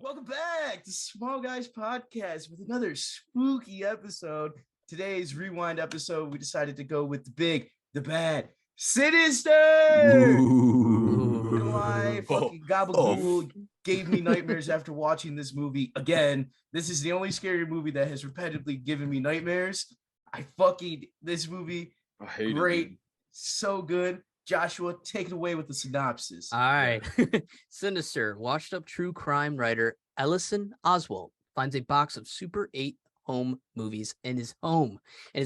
Welcome back to Small Guys Podcast with another spooky episode. Today's rewind episode, we decided to go with the big, the bad, Sinister. Why fucking Gabagool gave me nightmares after watching this movie again. This is the only scary movie that has repetitively given me nightmares. This movie, great, so good. Joshua, take it away with the synopsis. All right. Sinister, washed up true crime writer Ellison Oswald finds a box of Super 8 home movies in his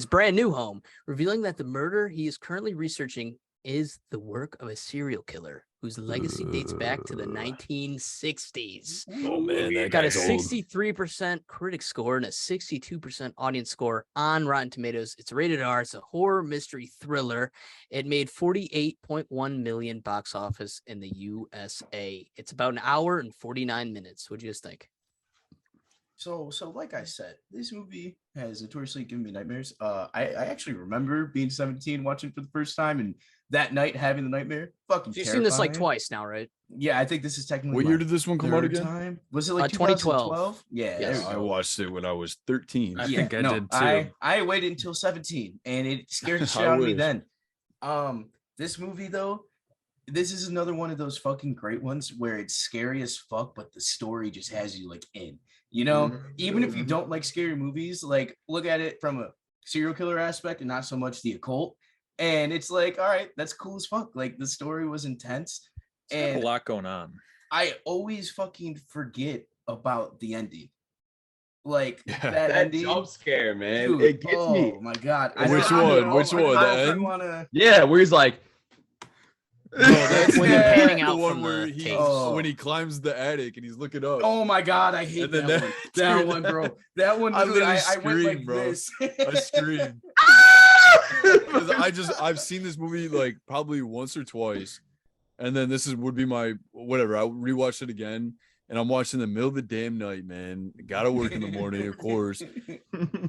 brand new home, revealing that the murder he is currently researching is the work of a serial killer whose legacy dates back to the 1960s. Oh man, that got a guy's old. 63% critic score and a 62% audience score on Rotten Tomatoes. It's rated R. It's a horror mystery thriller. It made $48.1 million box office in the USA. It's about an hour and 49 minutes. What do you guys think? So like I said, this movie has notoriously given me nightmares. I actually remember being 17, watching for the first time, and that night having the nightmare. Fucking You've terrifying. seen this like twice now, right? Yeah, I think this is technically. What year did this one come out again? Time. Was it like 2012? Yeah, Yes. I watched it when I was 13. I think I did too. I waited until 17, and it scared the shit out of me then. This movie though, this is another one of those fucking great ones where it's scary as fuck, but the story just has you like in. You know, even if you don't like scary movies, like look at it from a serial killer aspect and not so much the occult. And it's like, all right, that's cool as fuck. Like the story was intense. And a lot going on. I always fucking forget about the ending. Like that ending. Jump scare, man. Dude, it gets me. Oh my god. Which one? The end? Yeah, where he's like, No, that's when the you're panning the out one from where the he tape. when he climbs the attic and he's looking up. Oh my god, I hate And then that one. that- That dude, one, bro. That one, I literally, literally I went like screamed, bro. this. I screamed. Because I've seen this movie like probably once or twice, and then would be my whatever. I rewatched it again, and I'm watching in the middle of the damn night, man. Gotta work in the morning, of course.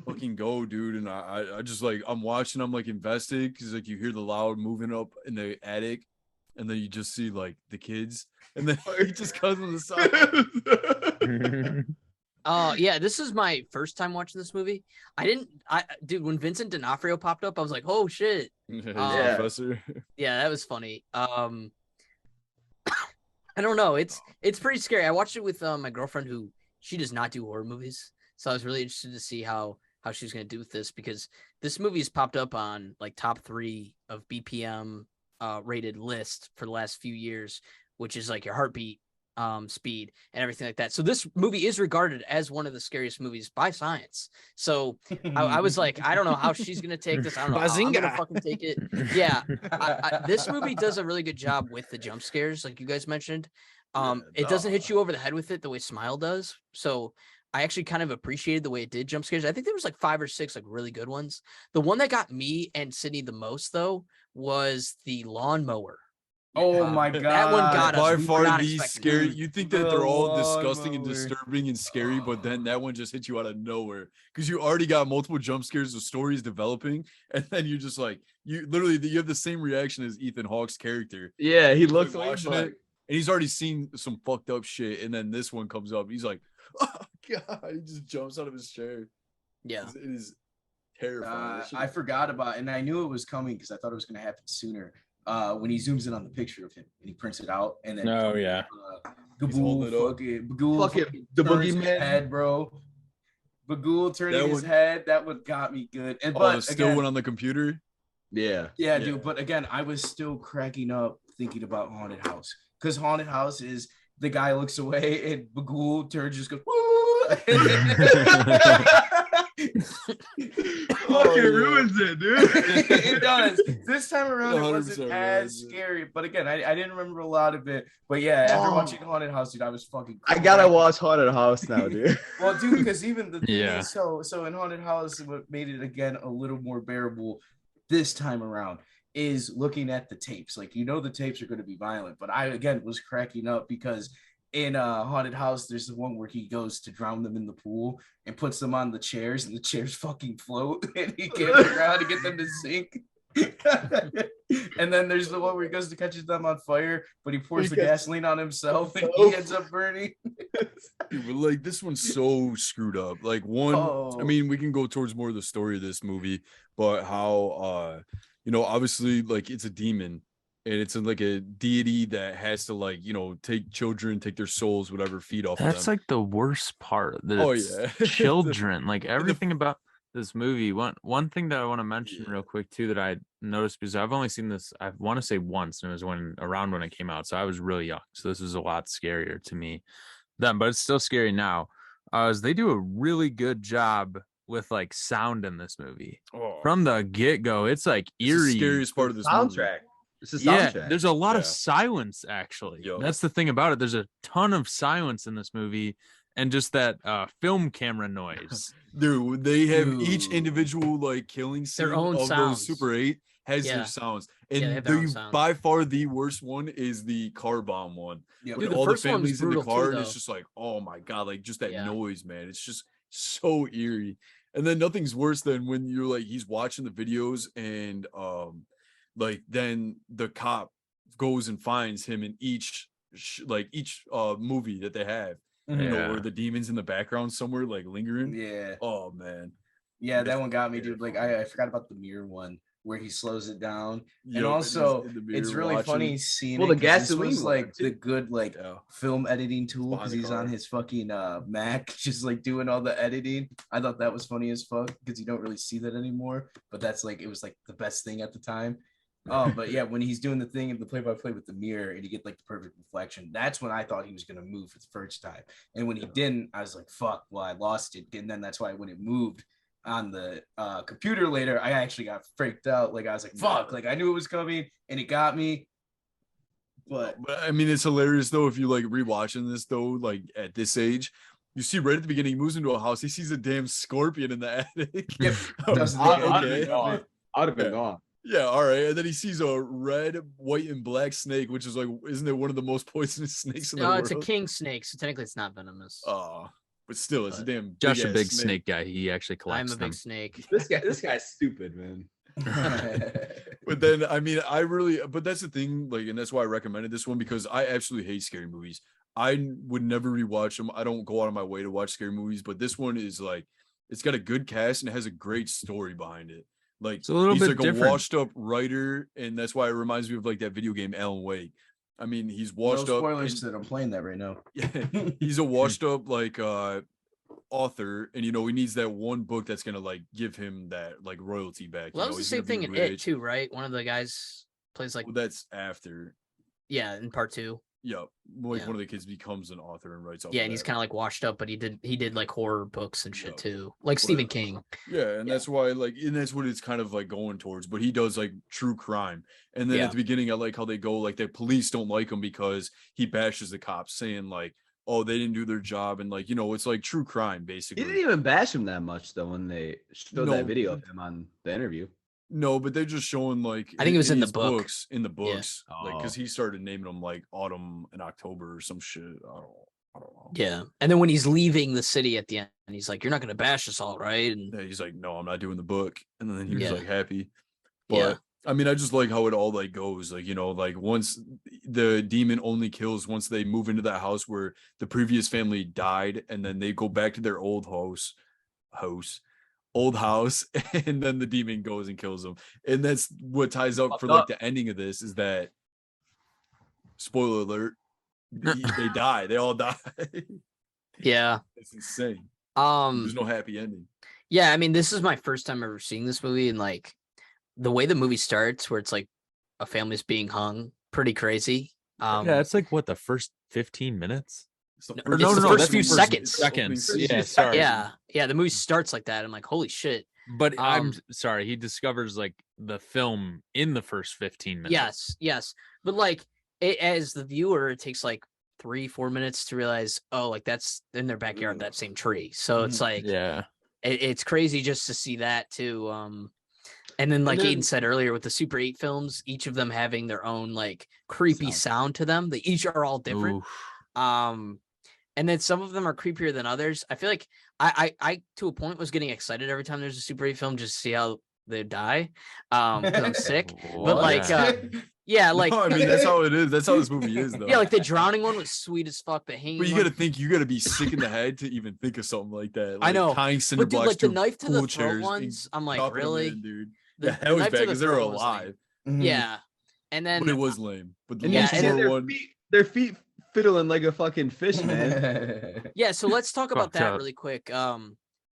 Fucking go, dude. And I just like I'm watching. I'm like invested because like you hear the loud moving up in the attic, and then you just see like the kids, and then he just comes on the side. Yeah, this is my first time watching this movie. Dude, when Vincent D'Onofrio popped up, I was like, oh shit. Yeah, professor. Yeah, that was funny. I don't know. It's pretty scary. I watched it with my girlfriend who she does not do horror movies. So I was really interested to see how she's gonna do with this because this movie's popped up on like top 3 of BPM rated list for the last few years, which is like your heartbeat speed and everything like that. So this movie is regarded as one of the scariest movies by science. So I was like, I don't know how she's gonna take this. I don't know how I'm gonna fucking take it. Yeah, this movie does a really good job with the jump scares, like you guys mentioned. It doesn't hit you over the head with it the way Smile does. So I actually kind of appreciated the way it did jump scares. I think there was like 5 or 6 like really good ones. The one that got me and Sydney the most though was the lawnmower. Oh my god. That one got us. By We were far not the expecting scary. that. You think that they're all The disgusting and lawnmower. disturbing and scary, but then that one just hits you out of nowhere because you already got multiple jump scares. The story is developing, and then you just like you have the same reaction as Ethan Hawke's character. yeah, he He's, looks like, like watching it, and he's already seen some fucked up shit, and then this one comes up. He's like, "Oh god!" He just jumps out of his chair. Yeah. It is terrifying. That shit I is- forgot about, and I knew it was coming because I thought it was gonna happen sooner. When he zooms in on the picture of him and he prints it out, and then Oh, yeah. He's holding it up. Bagul Fucking the turns his boogeyman. head, bro. Bagul turning That his one- head, that one got me good. And Oh, but the still again, one on the computer. yeah. yeah, Yeah. dude. But again, I was still cracking up thinking about Haunted House because Haunted House is the guy looks away and Bagul turns just goes. Woo! Fucking ruins it, dude. It does. This time around, it 100% wasn't as ruins it. scary. But again, I didn't remember a lot of it. But yeah, after watching Haunted House, dude, I was fucking. I gotta watch Haunted House now, dude. Well, dude, because even the Yeah. so in Haunted House, what made it again a little more bearable this time around is looking at the tapes. Like the tapes are going to be violent, but I again was cracking up because in Haunted House, there's the one where he goes to drown them in the pool and puts them on the chairs, and the chairs fucking float, and he can't figure out how to get them to sink. And then there's the one where he goes to catch them on fire, but he pours the gasoline on himself and he ends up burning. Dude, but like this one's so screwed up. Like I mean, we can go towards more of the story of this movie, but how obviously like it's a demon and it's like a deity that has to like, take children, take their souls, whatever, feed off of them. That's like the worst part. Children, like everything about this movie. One thing that I want to mention real quick too that I noticed, because I've only seen this, I want to say once, and it was around when it came out, so I was really young, so this was a lot scarier to me then, but it's still scary now. Is they do a really good job with like sound in this movie from the get-go. It's like eerie. It's the scariest part of this soundtrack. It's a Yeah, soundtrack. there's a lot of silence actually. Yo. That's the thing about it. There's a ton of silence in this movie, and just that film camera noise. Dude, they have each individual like killing scene Their own of sounds. those Super 8 has Yeah. their sounds. Yeah, they And have their own sound. by far the worst one is the car bomb one. Yep. With Dude, the all the first one's families in the brutal car, too, and it's though. just like, oh my god, like just that Yeah. noise, man. It's just so eerie. And then nothing's worse than when you're like he's watching the videos and like then the cop goes and finds him in each movie that they have. Or the demons in the background somewhere like lingering. Yeah. Oh man. Yeah, that one got me, dude. Like I forgot about the mirror one where he slows it down. And Yup, also in the mirror it's really watching. funny seeing Well, it, the 'cause this gasoline was one, like too. the good film editing tool Behind because the he's on car. his fucking Mac just like doing all the editing. I thought that was funny as fuck because you don't really see that anymore, but that's like it was like the best thing at the time. But yeah, when he's doing the thing of the play-by-play with the mirror and you get like the perfect reflection, that's when I thought he was gonna move for the first time. And when he didn't, I was like, fuck, well, I lost it. And then that's why when it moved on the computer later, I actually got freaked out. Like I was like, fuck, like I knew it was coming and it got me. But I mean, it's hilarious though if you like rewatching this though, like at this age. You see right at the beginning, he moves into a house. He sees a damn scorpion in the attic. Yep. Doesn't I'd look have okay. been gone. I'd have been gone. Yeah, all right. And then he sees a red, white, and black snake, which is like, isn't it one of the most poisonous snakes in the world? It's a king snake, so technically it's not venomous. Oh, but still, it's a damn. Josh, a big-ass big snake guy. He actually collects I'm a them. big snake. This guy's stupid, man. But then, I mean, but that's the thing, like, and that's why I recommended this one because I absolutely hate scary movies. I would never rewatch them. I don't go out of my way to watch scary movies, but this one is like, it's got a good cast and it has a great story behind it. Like It's a little he's bit like different. a washed up writer, and that's why it reminds me of like that video game Alan Wake. I mean, he's washed no up. spoilers that I'm playing that right now. Yeah, he's a washed up like author, and he needs that one book that's gonna like give him that like royalty back. Well, that was the He's same gonna thing be in It rich. too, right? One of the guys plays like Well, that's after. in part 2. Yeah, like Yeah. one of the kids becomes an author and writes. Yeah, and he's kind of like washed up, but he did like horror books and shit Yeah. too, like Stephen King. Yeah, and that's why and that's what it's kind of like going towards. But he does like true crime, and then at the beginning, I like how they go like the police don't like him because he bashes the cops, saying like, "Oh, they didn't do their job," and like it's like true crime basically. He didn't even bash him that much though when they showed No. that video of him on the interview. No, but they're just showing like I think it was in the his book. books, in the books, like Oh. because he started naming them like autumn and October or some shit. I don't know. Yeah, and then when he's leaving the city at the end, he's like, "You're not gonna bash us all, right?" And Yeah, he's like, "No, I'm not doing the book," and then he was Yeah. like happy. But Yeah. I mean, I just like how it all like goes. Like like once the demon only kills once they move into that house where the previous family died, and then they go back to their old house, and then the demon goes and kills them. And that's what ties up for like the ending of this is that spoiler alert, they die. They all die. yeah, It's insane. There's no happy ending. yeah. I mean, this is my first time ever seeing this movie, and like the way the movie starts, where it's like a family's being hung, pretty crazy. Yeah, it's like what, the first 15 minutes? It's the No, first- it's the no, first that's few the first- seconds. it's the opening Seconds. scene. Yeah, sorry. yeah. The movie starts like that. I'm like, holy shit. But I'm Um, sorry, he discovers like the film in the first 15 minutes. Yes. But like as the viewer, it takes like 3-4 minutes to realize, oh, like that's in their backyard, that same tree. So it's like Yeah. it's crazy just to see that too. And then like then- Aiden said earlier with the Super 8 films, each of them having their own like creepy sound to them. They each are all different. Oof. And then some of them are creepier than others. I feel like I to a point was getting excited every time there's a Super 8 film just to see how they'd die, because I'm sick. But What? like, Yeah. like No, I mean that's how it is. That's how this movie is, though. yeah, like the drowning one was sweet as fuck. The hanging. But you one, gotta think, you gotta be sick in the head to even think of something like that. I Like know. tying cinder But dude, blocks like the to knife to the pool throat chairs and ones, I'm like, dropping 'em really, in, dude. The- Yeah, the that was knife to bad the because they were throat was alive, yeah. And then but it was lame. But the And Yeah, you Lucy see and- Moore their one, their feet fiddling like a fucking fish, man. yeah, so let's talk about Fucked that up. really quick.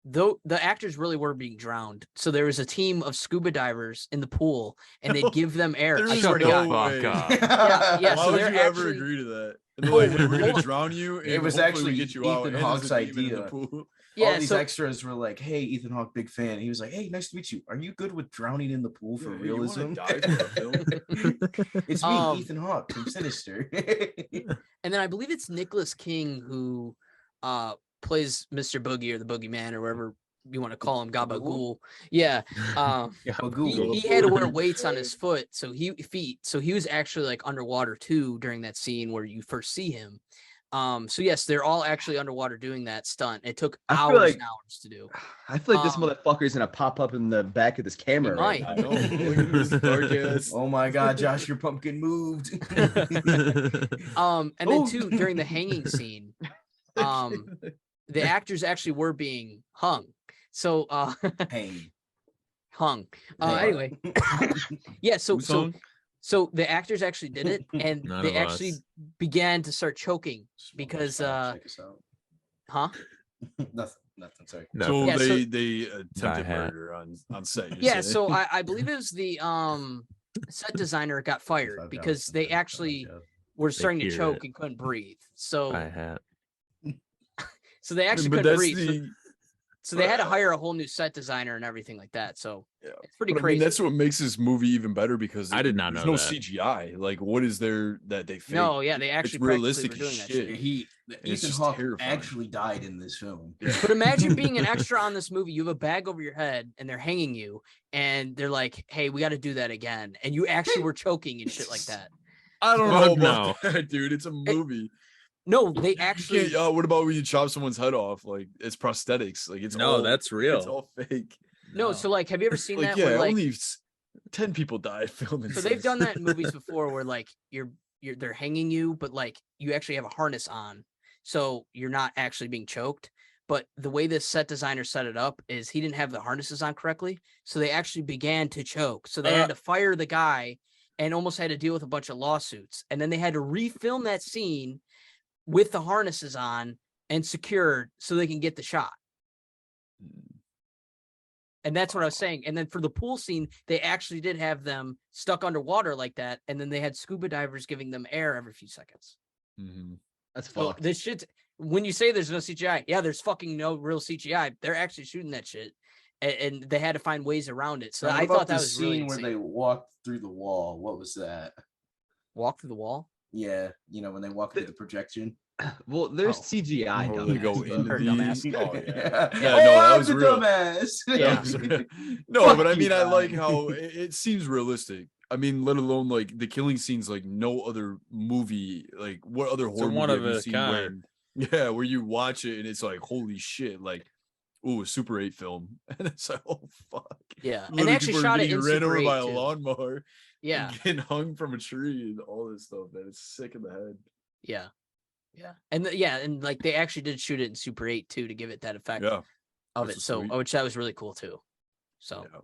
Though the actors really were being drowned, so there was a team of scuba divers in the pool, and they'd give them air. there I is swear to no God. way. Fuck up. Yeah, Why so would they're you ever actually- agree to that? And they're like, we're hold gonna on. drown you. And It was hopefully we actually get you out. Ethan and there's Hawke's a demon in idea. the pool. Yeah, All these so extras were like, "Hey, Ethan Hawke, big fan." He was like, "Hey, nice to meet you. Are you good with drowning in the pool for Yeah, hey, you wanna realism?" die for a film? It's me, Ethan Hawke from Sinister. and then I believe it's Nicholas King who plays Mr. Boogie or the Boogeyman or whatever you want to call him, Gabagool. Yeah. He had to wear weights on his feet, so he was actually like underwater too during that scene where you first see him. So yes, they're all actually underwater doing that stunt. It took I feel hours like- and hours to do. I feel like this Um, mother is gonna pop up in the back of this camera. He Right might. I know. Look at this dark ass. Oh my God, Josh, your pumpkin moved. And then Oh. too during the hanging scene, the actors actually were being hung. So Hang. hung. Hang. Anyway, yeah. So Who's so hung? so the actors actually did it, and None they of actually us. began to start choking because Check us out. huh? Nothing. Sorry. No. So Yeah, so- they attempted hat. murder on set. you're Yeah. saying? So I believe it was the set designer got fired $5 because they something. actually Yeah. were starting to hear choke it. and couldn't breathe. So I had. so they actually but couldn't that's breathe. the. So they had to hire a whole new set designer and everything like that. So Yeah. it's pretty But I crazy. mean, that's what makes this movie even better because I did not there's know no that. CGI. Like, what is there that they fake? No, yeah, they actually realistic practically were as doing that shit. shit. It's Ethan just Hawke terrifying. actually died in this film. But imagine being an extra on this movie. You have a bag over your head and they're hanging you, and they're like, "Hey, we got to do that again," and you actually were choking and shit like that. I don't Fuck know about that, dude. It's a movie. No, they You actually. can't, what about when you chop someone's head off? Like, it's prosthetics. Like, it's No, all, that's real. It's all fake. No, so like, have you ever seen Like, that? yeah, Where, like, only 10 people died filming. so they've this. done that in movies before, where like they're hanging you, but like you actually have a harness on, so you're not actually being choked. But the way this set designer set it up is he didn't have the harnesses on correctly, so they actually began to choke. So they had to fire the guy and almost had to deal with a bunch of lawsuits. And then they had to refilm that scene with the harnesses on and secured so they can get the shot. And that's what I was saying. And then for the pool scene, they actually did have them stuck underwater like that. And then they had scuba divers giving them air every few seconds. Mhm. That's So fucked. this shit, when you say there's no CGI, yeah, there's fucking no real CGI. They're actually shooting that shit. And they had to find ways around it. So Now, what I about thought that the was really scene where insane. they walked through the wall. What was that? Walk through the wall. Yeah, when they walk through the projection. Well, there's Oh. CGI. Oh, they go dumbass. into Her the. dumbass. Oh, yeah. Yeah, Yeah, no, that I'm was the real. dumbass. Yeah. No, Fuck but I you, mean, I like guys. how it seems realistic. I mean, let alone like the killing scenes, like no other movie, like what other horror one movie of have you a seen kind. where, where you watch it and it's like, holy shit, like, ooh, a Super 8 film. And it's like, oh, fuck. Yeah. And Literally they actually people are shot it getting in ran Super over 8 by a too. lawnmower. Yeah. And getting hung from a tree and all this stuff, man. It's sick in the head. Yeah. Yeah. And and like they actually did shoot it in Super 8 too to give it that effect Yeah. of which it. was So sweet. which that was really cool too. So Yeah.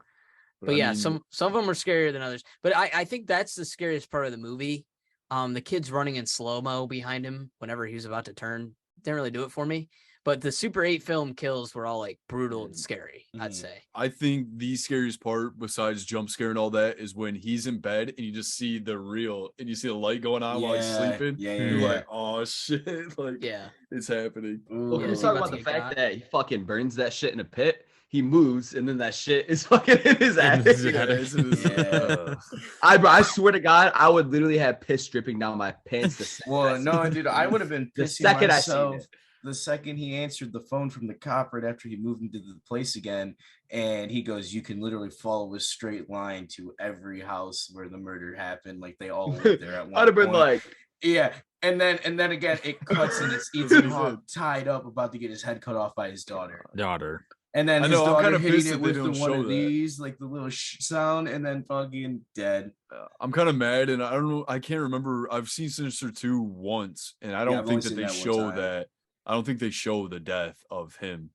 but I yeah, mean, some of them are scarier than others. But I think that's the scariest part of the movie. The kids running in slow-mo behind him whenever he was about to turn didn't really do it for me. But the Super 8 film kills were all like brutal and scary, I'd Mhm. say. I think the scariest part, besides jump scare and all that, is when he's in bed and you just see the real and you see the light going on while he's sleeping. Yeah, You're yeah. like, oh shit, like Yeah. it's happening. Well, Ooh. can Yeah, we so talk about about to the get fact got. that he fucking burns that shit in a pit? He moves, and then that shit is fucking in his In ass. his Yeah, head. it's in his- Yeah. I swear to God, I would literally have piss dripping down my pants. The second I Well, seen no, it. dude, I would have been The pissing second I seen myself it. the second he answered the phone from the cop right after he moved into the place again, and he goes, "You can literally follow a straight line to every house where the murder happened. Like they all lived there at one I'd have been point." like, Yeah, and then again, it cuts and it's Ethan Hawke tied up, about to get his head cut off by his daughter. Daughter. And then I his know, I'm daughter kinda hitting pissed it that they with the don't one show of that. these, like the little sound, and then fucking dead. I'm kind of mad, and I don't know. I can't remember. I've seen Sinister 2 once, and I Yeah, don't I've only think that seen they that one show time. that. I don't think they show the death of him.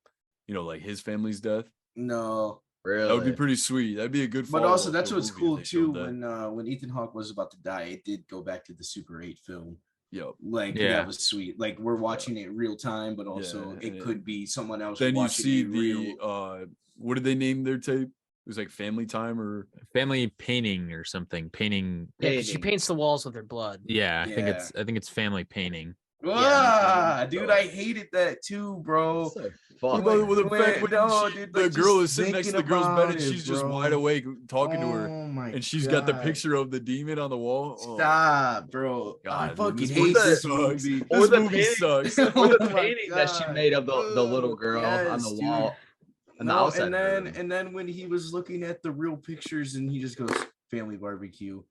You know, like his family's death. No. Really? That would be pretty sweet. That'd be a good. But also, follow-up that's to a what's movie if cool they too. showed that. When Ethan Hawke was about to die, it did go back to the Super 8 film. Yep. Like Yeah. that was sweet. Like we're watching it real time, but also Yeah, it and could be someone else. Then you watching see it real. the what did they name their tape? It was like Family Time or Family painting or something. Painting. Yeah, because she paints the walls with her blood. Yeah, I think it's family painting. Dude, I hated that too, bro. What about with the fact when dude, the like, girl just is sitting next to the thinking girl's bed about and it, she's just bro. wide awake talking to her, Oh my and she's got the God. picture of the demon on the wall. Oh, Stop, bro. I God, fucking dude, hate this sucks. movie. Or This the movie painting, sucks. or Oh the my painting that she God. made of the little girl on Yes, the dude. wall. On the No, outside and then when he was looking at the real pictures and he just goes family barbecue,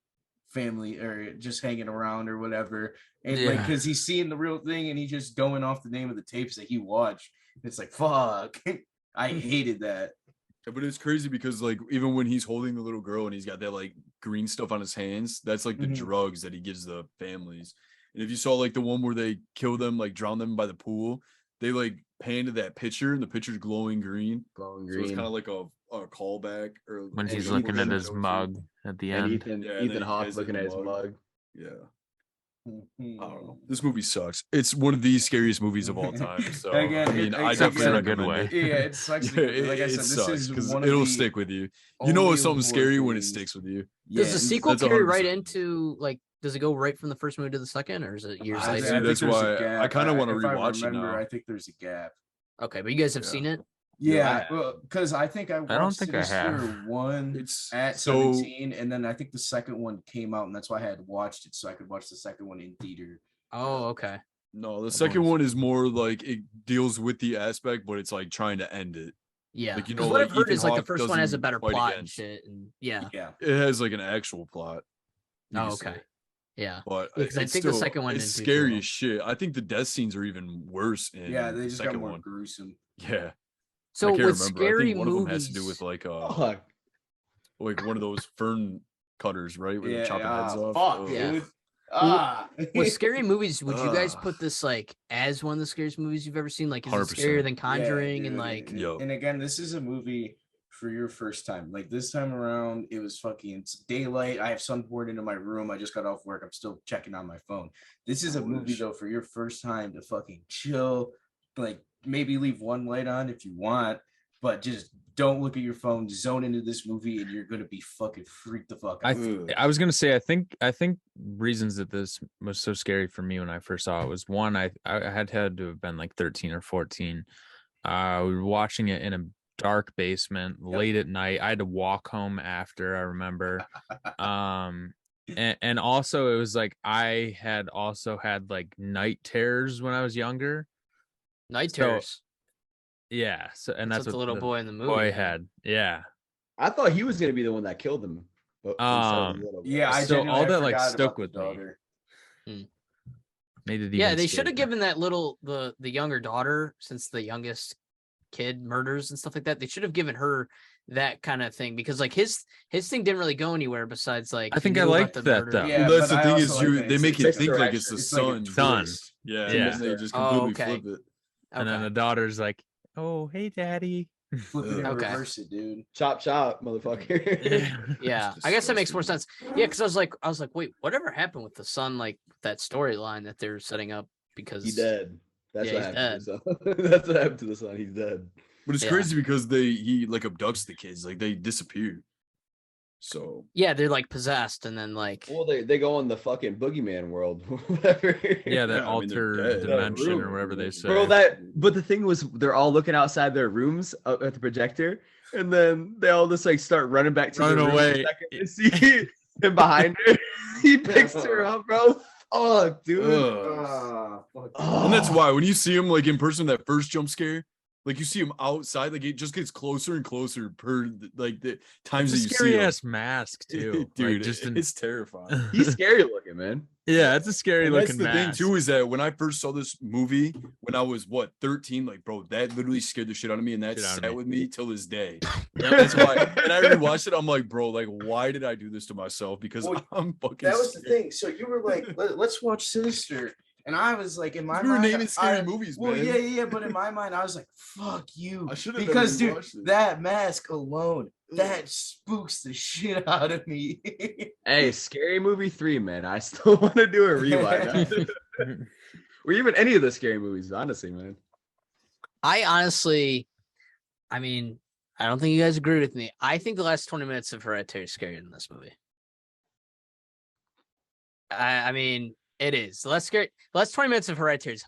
family, or just hanging around or whatever, and like Yeah. because he's seeing the real thing and he's just going off the name of the tapes that he watched. It's like fuck. I hated that. But it's crazy because like even when he's holding the little girl and he's got that like green stuff on his hands, that's like the Mhm. drugs that he gives the families. And if you saw like the one where they kill them, like drown them by the pool, they like pan to that picture and the picture's glowing green. Glowing So it's green. kind of like a callback or When And he's Ethan looking at Hawke his mug at the and end. Ethan, Yeah, and then Ethan he Hawke has, like, looking the at his mug. mug. Yeah. I don't know. Mhm. This movie sucks. It's one of the scariest movies of all time. So Again, I mean, it- I it- definitely in a good recommend way. it. Yeah, it sucks. Yeah, Like I said, this sucks is 'cause one of it'll the stick with you. You know, only it's something horror scary when it things- sticks with you. Yeah, Does the and sequel that's carry right 100%. into like? Does it go right from the first movie to the second, or is it years I later? See, think that's there's a why I gap. kinda wanna if I rewatch it remember, now. I think there's a gap. Okay, but you guys have Yeah. seen it. Yeah, I well, because I think I watched think I Sinister have. 1 It's at so 17, and then I think the second one came out, and that's why I had watched it so I could watch the second one in theater. Oh, okay. no, the I've second only one seen is more like it deals with the aspect, but it's like trying to end it. Yeah, Like, you because know, what like, I've heard Ethan is like the Hawke first one has a doesn't better fight plot and against- shit, and yeah. Yeah, It has like an actual plot. you Oh, could okay. say. Yeah. But Yeah, 'cause I it's think the still- second one it's didn't do too scary well. as shit. I think the death scenes are even worse in yeah, they the just got second more one. gruesome. Yeah. So I can't with remember. I scary think one movies, of them has to do with like Fuck. like one of those fern cutters, right? Where they're Yeah, chopping heads off. fuck, Ugh. Yeah. dude. with scary movies, would you guys Ugh. put this like as one of the scariest movies you've ever seen? Like, is it 100%. scarier than Conjuring? Yeah, And dude, like, Yo. and again, this is a movie for your first time. Like this time around, it was fucking it's daylight. I have sun poured into my room. I just got off work. I'm still checking on my phone. This is I a movie wish. though for your first time to fucking chill. Like maybe leave one light on if you want, but just don't look at your phone. Zone into this movie, and you're gonna be fucking freaked the fuck out. I was gonna say I think reasons that this was so scary for me when I first saw it was one, I had to have been like 13 or 14. We were watching it in a dark basement late at night. I had to walk home after, I remember. And also it was like I had also had like night terrors when I was younger. Night So, Terrors. Yeah, so and That's that's what the little boy in the movie boy had. had. Yeah. I thought he was gonna be the one that killed him. But instead of the little boy. Yeah, I So all genuinely that, like, forgot stuck about the with me. daughter. Made it Yeah, even they should have scarier. given that little the younger daughter, since the youngest kid murders and stuff like that. They should have given her that kind of thing because like his thing didn't really go anywhere besides like. I he think I knew about liked the that, murder. though. Yeah, Well, that's but the I thing also is like you that they it's- make it's you like think a like it's the it's like a son. Son. twist. Yeah, Yeah. and they just Oh, completely okay. flip it. And then Okay. the daughter's like, "Oh, hey, daddy." Flip it and Okay. reverse it, dude. Chop chop, motherfucker. Yeah, It's I guess that makes more disgusting. sense. Yeah, because I was like, wait, whatever happened with the son? Like that storyline that they're setting up because He dead. That's Yeah, what he's happened to the son. That's what happened to the son. He's dead. But it's Yeah. crazy because he like abducts the kids, like they disappear. So Yeah, they're like possessed, and then like Well, they go in the fucking boogeyman world, whatever. Yeah, that Yeah, I mean, they're alter dead. dimension That or whatever they room. say. Bro, but the thing was, they're all looking outside their rooms at the projector, and then they all just like start running back to Run the room away. and see him behind her. He picks her up, bro. Fuck, dude. Ugh. Ah, fuck. Oh. And that's why when you see him like in person, that first jump scare, Like you see him outside, like it just gets closer and closer per like the times It's that a you scary see him. ass mask too, Dude. Like, It's terrifying. He's scary looking, man. yeah, it's a scary And looking that's the mask. thing too, is that when I first saw this movie when I was 13, like bro, that literally scared the shit out of me, and that sat with me till this day. That's why when I rewatched it, I'm like, bro, like why did I do this to myself? Because I'm fucking that was scared. the thing. So you were like, let's watch Sinister. And I was like, in my We were mind, naming scary movies, well, man. yeah. But in my mind, I was like, fuck you. I should have because dude, rewatched it. that mask alone, that spooks the shit out of me. Hey, Scary Movie 3, man. I still want to do a rewind. Or even any of the scary movies, honestly, man. I honestly, I mean, I don't think you guys agree with me. I think the last 20 minutes of Hereditary is scarier than this movie. I mean, it is. The last 20 minutes of Hereditary is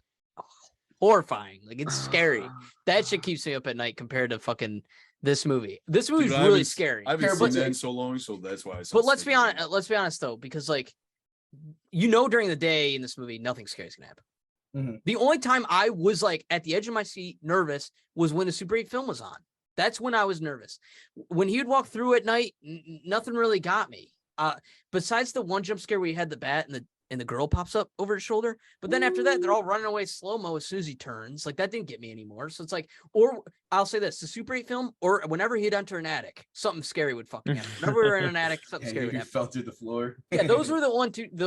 horrifying. Like, it's scary. That shit keeps me up at night compared to fucking this movie. This movie's really scary. I haven't seen that in so long, so that's why. But let's be honest. Let's be honest though, because like, during the day in this movie, nothing scary is gonna happen. Mm-hmm. The only time I was like at the edge of my seat, nervous, was when the Super 8 film was on. That's when I was nervous. When he would walk through at night, nothing really got me. Besides the one jump scare where he had the bat and the girl pops up over his shoulder. But then after that, they're all running away slow-mo as soon as he turns. Like, that didn't get me anymore. So it's like, or I'll say this, the Super 8 film, or whenever he'd enter an attic, something scary would fucking happen. Whenever we were in an attic, something scary would happen. Fell through the floor. Yeah, those were the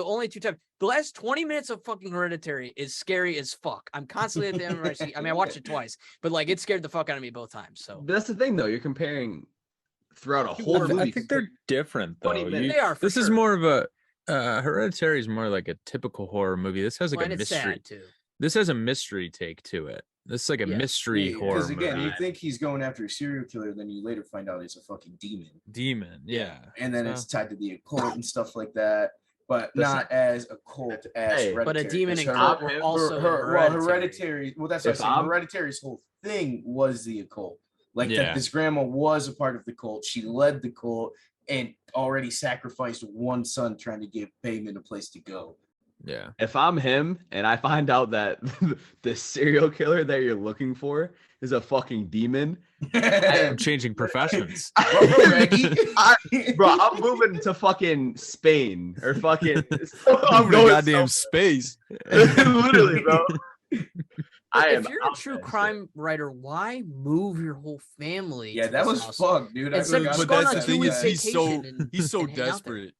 only two times. The last 20 minutes of fucking Hereditary is scary as fuck. I'm constantly at the end of my seat. I mean, I watched it twice, but like, it scared the fuck out of me both times. So But that's the thing, though. You're comparing throughout a whole movie. I think they're different though. they are. This is more of a Hereditary is more like a typical horror movie. This has like a mystery. Too. This has a mystery take to it. This is like a mystery horror. Because again, movie. you think he's going after a serial killer, then you later find out it's a fucking demon. Yeah. And then it's tied to the occult and stuff like that. But not as occult as Hereditary. But a demon and cult cult were also Hereditary. Well, that's what I'm saying. Hereditary's whole thing was the occult. Like that this grandma was a part of the cult. She led the cult and already sacrificed one son trying to give Payman a place to go. Yeah. If I'm him and I find out that the serial killer that you're looking for is a fucking demon, I'm changing professions. Bro, I'm moving to fucking Spain or fucking. I'm going to goddamn space. Literally, bro. If you're a true crime writer, why move your whole family? Yeah, that was fucked, dude. But that's the thing is, he's so desperate.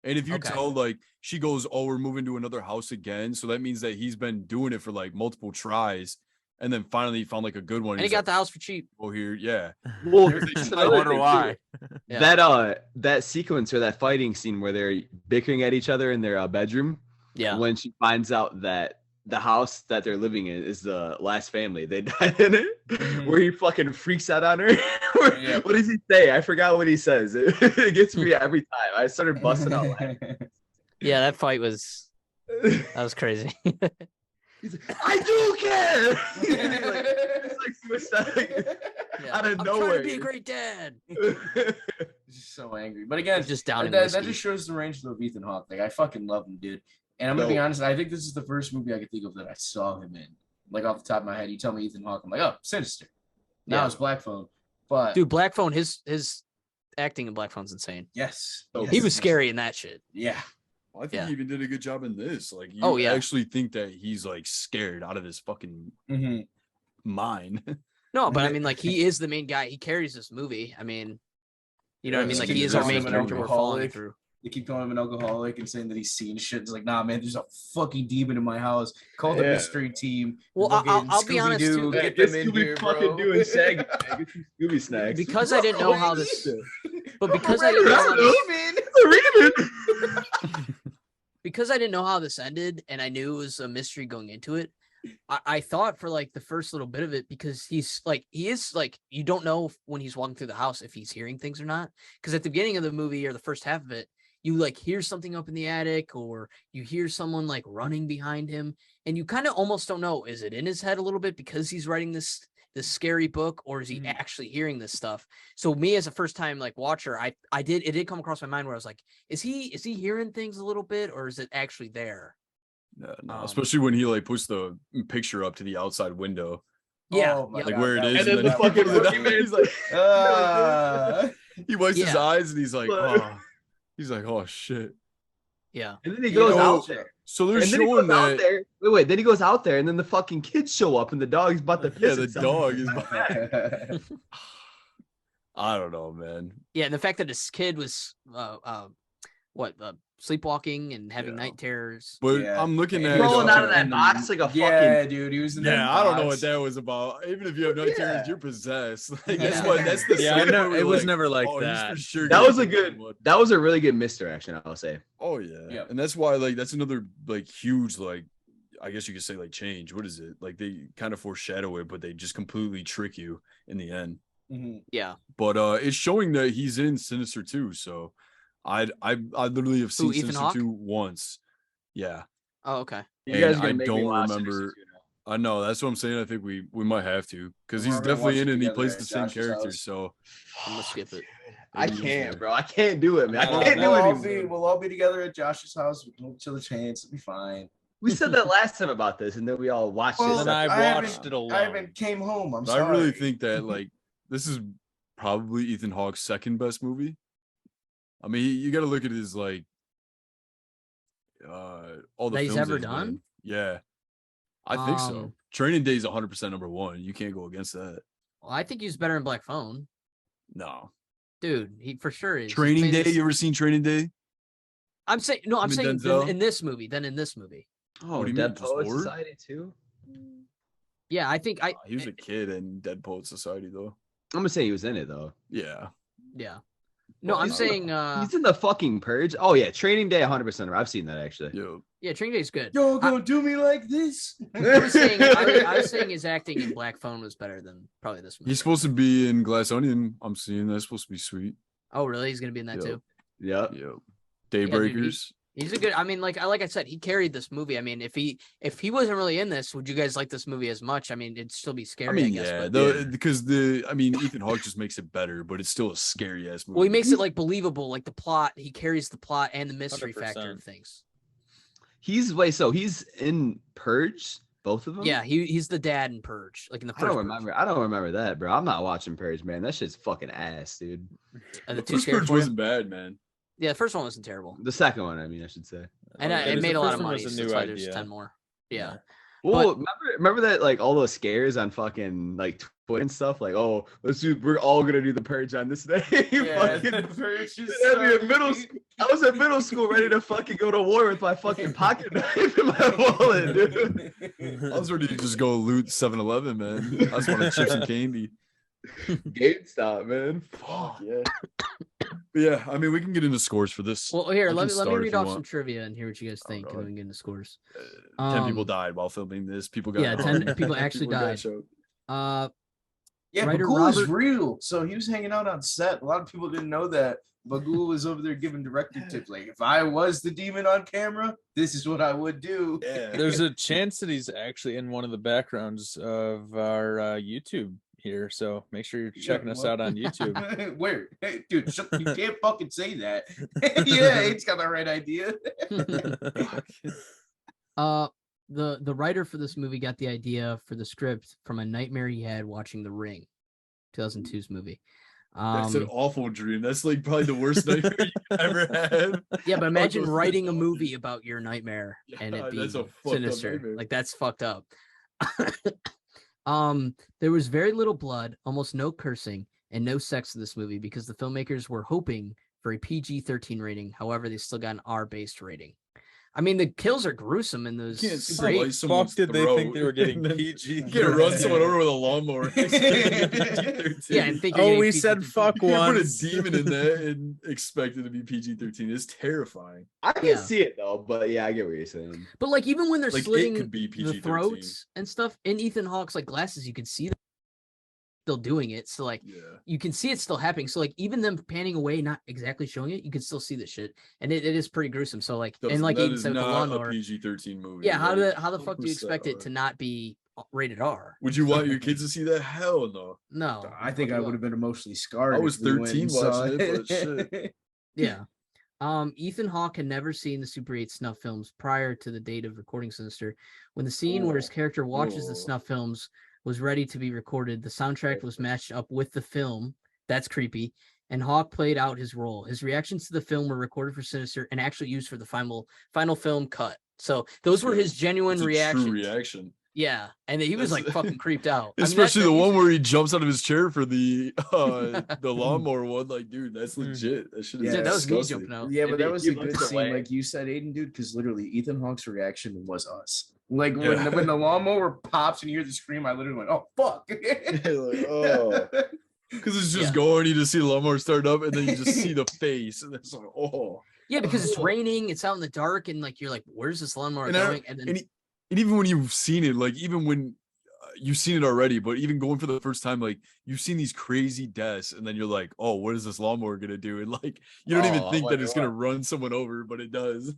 And if you tell, like, she goes, oh, we're moving to another house again, so that means that he's been doing it for like multiple tries, and then finally he found like a good one. And he got the house for cheap. Oh, here, yeah. Well, I wonder why. That sequence or that fighting scene where they're bickering at each other in their bedroom. Yeah. When she finds out that the house that they're living in is the last family they died in it, where he fucking freaks out on her. What does he say? I forgot what he says. It gets me every time. I started busting out laughing. Yeah, that fight was crazy. He's like, I do care. It's like suicide out of nowhere. I'm trying to be a great dad. Just so angry, but again, just down. That just shows the range of Ethan Hawke. Like, I fucking love him, dude. And I'm gonna be honest, I think this is the first movie I could think of that I saw him in. Like, off the top of my head, you tell me Ethan Hawke, I'm like, oh, Sinister. Now it's Black Phone. But dude, Black Phone, his acting in Black Phone's insane. Yes. He was scary in that shit. Yeah. Well, I think he even did a good job in this. Like, you actually think that he's like scared out of his fucking mind. No, but I mean, like, he is the main guy. He carries this movie. I mean, you know what I mean? Like, he is our main character we're following through. They keep calling him an alcoholic and saying that he's seen shit. It's like, nah, man, there's a fucking demon in my house. Call the mystery team. Well, I'll be honest too. Get them in here, bro. Doing Get some Scooby snacks. Because I didn't know how this, but because I didn't know how this, because I didn't know how this ended, and I knew it was a mystery going into it. I thought for like the first little bit of it, because he is like, you don't know when he's walking through the house if he's hearing things or not. Because at the beginning of the movie or the first half of it, you like hear something up in the attic, or you hear someone like running behind him, and you kind of almost don't know, is it in his head a little bit because he's writing this scary book, or is he actually hearing this stuff? So me as a first time like watcher, it did come across my mind where I was like, is he hearing things a little bit, or is it actually there? No, especially when he like puts the picture up to the outside window. Yeah, Oh my like God, where it that is, was- And then then the fucking he pulls it boogeyman- out, he's like, he wipes his Yeah. eyes and he's like, But- oh, he's like, oh shit. Yeah. And then he You goes know, out there. So they're And then he showing goes out that. there. Wait. Then he goes out there, and then the fucking kids show up, and the dog's about to piss Yeah, the himself. dog is. I don't know, man. Yeah, and the fact that this kid was sleepwalking and having Yeah. night terrors. But Yeah. I'm looking And at he was Rolling out of fucking that in box like a Yeah, fucking. dude, he was in that Yeah, I don't know what box. that was about. Even if you have night terrors, Yeah. you're possessed. Like, Yeah. that's the Yeah, I scary know, part where it you're was like, never like oh, he's that. for sure That gonna was a be good. someone. That was a really good misdirection, I'll say. Oh yeah. Yep. And that's why, like, that's another like huge, like, I guess you could say, like, change. What is it? Like, they kind of foreshadow it, but they just completely trick you in the end. Mhm. Yeah. But it's showing that he's in Sinister 2. So I literally have seen Ethan Sinister Hawke? 2 once. Yeah. Oh, okay. You And guys are gonna I make me don't watch remember- Sinister 2 now. I know, that's what I'm saying. I think we might have to, because We're he's gonna definitely watch in it it and he together plays at the same Josh's characters. house. So I'm gonna skip it. I Yeah. can't, bro. I can't do it, man. I We'll, can't do we'll it all anymore. we'll all be together at Josh's house. We can chill a chance. It'll be fine. We said that last time about this, and then we all watched Well, this. Then I haven't- watched it alone. I haven't came home. I'm but sorry. I really think that, like, this is probably Ethan Hawke's second best movie. I mean, you got to look at his, like, all the That he's films ever been done? in. Yeah, I think so. Um, Training Day is 100% number one. You can't go against that. Well, I think he's better in Black Phone. No. Dude, he for sure is. He's Training made Day. this- You ever seen Training Day? I'm saying no. I'm Him saying and Denzel? in this movie. Then in this movie. Oh, What do you Dead mean, just Poet horror? Society too. Yeah, I think I. He was a kid in Dead Poet Society, though. I'm gonna say he was in it though. Yeah. Yeah. No, Well, I'm he's- saying. He's in the fucking Purge. Oh yeah, Training Day, 100%. I've seen that actually. Yo. Yeah, Training Day's good. Y'all gonna do me like this? I was saying. I was saying his acting in Black Phone was better than probably this movie. He's supposed to be in Glass Onion. I'm seeing that's supposed to be sweet. Oh, really? He's gonna be in that Yep. too. Yep. Yo. dude, Daybreakers. He's a good. I mean, like I said, he carried this movie. I mean, if he wasn't really in this, would you guys like this movie as much? I mean, it'd still be scary. I mean, guess, yeah, but- because Ethan Hawke just makes it better, but it's still a scary ass movie. Well, he makes it like believable, like the plot. He carries the plot and the mystery factor 100%. of things. He's he's in Purge, both of them. Yeah, he's the dad in Purge, like in the I first. don't Purge. remember. I don't remember that, bro. I'm not watching Purge, man. That shit's fucking ass, dude. The The too first scary Purge for you? wasn't bad, man. Yeah, the first one wasn't terrible, The second one, I mean, I should say. and Okay, it the made a lot first of one money. was a So new that's why there's idea. 10 more. Yeah. Well, remember that like all those scares on fucking like Twitter and stuff. Like, oh, we're all gonna do the Purge on this day. Fucking- That'd be in middle school. I was in middle school ready to fucking go to war with my fucking pocket knife in my wallet, dude. I was ready to just go loot 7-Eleven, man. I just wanted chips and candy. GameStop, man. Fuck yeah. But yeah, I mean, we can get into scores for this. Well, here, I let can me start if read you off some want. trivia and hear what you guys think, and God. then we can get into scores. 10 people Um, died while filming this. People got yeah, 10 people actually got died. choked. Yeah, Writer Bagul is Robert- real. So he was hanging out on set. A lot of people didn't know that. Bagul was over there giving directing tips. Like, if I was the demon on camera, this is what I would do. Yeah. There's a chance that he's actually in one of the backgrounds of our YouTube here. So make sure you're checking us out on YouTube. Where? Hey, dude, you can't fucking say that. Yeah, he's got the right idea. The writer for this movie got the idea for the script from a nightmare he had watching The Ring, 2002's movie. That's an awful dream. That's like probably the worst nightmare you've ever had. Yeah, but imagine those writing a things. movie about your nightmare and Yeah, it being that's a fucked up sinister. nightmare. Like that's fucked up. There was very little blood, almost no cursing, and no sex in this movie because the filmmakers were hoping for a PG-13 rating. However, they still got an R-based rating. I mean, the kills are gruesome in those. You can't Super slice eight- Fuck someone's did they think throat they were getting and then PG? You can't run someone over with a lawnmower. Yeah, and think. you're Oh, getting we said PG-13. fuck You can't put a once. demon in that and expect it to be PG-13. It's terrifying. I can Yeah. see it though, but yeah, I get what you're saying. But like, even when they're Like, it slitting could be the PG-13. throats and stuff in Ethan Hawke's like glasses, you can see them still doing it. So like, Yeah. you can see it still happening. So like, even them panning away, not exactly showing it, you can still see the shit, and it is pretty gruesome. So like, and like that Aiden is said with the not lawnmower, a PG-13 movie. yeah. How like, the fuck do you 100% expect it R. to not be rated R? Would you want your kids to see that? Hell no. No, I think I would have been emotionally scarred. I if was we went 13 and saw watching it, but shit. Yeah. Ethan Hawke had never seen the Super 8 snuff films prior to the date of recording Sinister. When the scene where his character watches the Oh. snuff films was ready to be recorded. The soundtrack was matched up with the film. That's creepy. And Hawk played out his role. His reactions to the film were recorded for Sinister and actually used for the final film cut. So those were his genuine reactions. True reaction. Yeah, and he was like fucking creeped out. Especially the one where he jumps out of his chair for the lawnmower one. Like, dude, that's legit. That shit is that was me jumping out. Yeah, but that was a good scene, like you said, Aiden, dude. Because literally, Ethan Hawke's reaction was us. Like when the lawnmower pops and you hear the scream, I literally went, "Oh fuck!" Like, oh. Because it's just going, you just see the lawnmower start up, and then you just see the face, and it's like, oh. Yeah, because it's raining, it's out in the dark, and like you're like, where's this lawnmower going? And even when you've seen it, like even when you've seen it already, but even going for the first time, like you've seen these crazy deaths, and then you're like, oh, what is this lawnmower gonna do? And like you don't even think that it's gonna run someone over, but it does.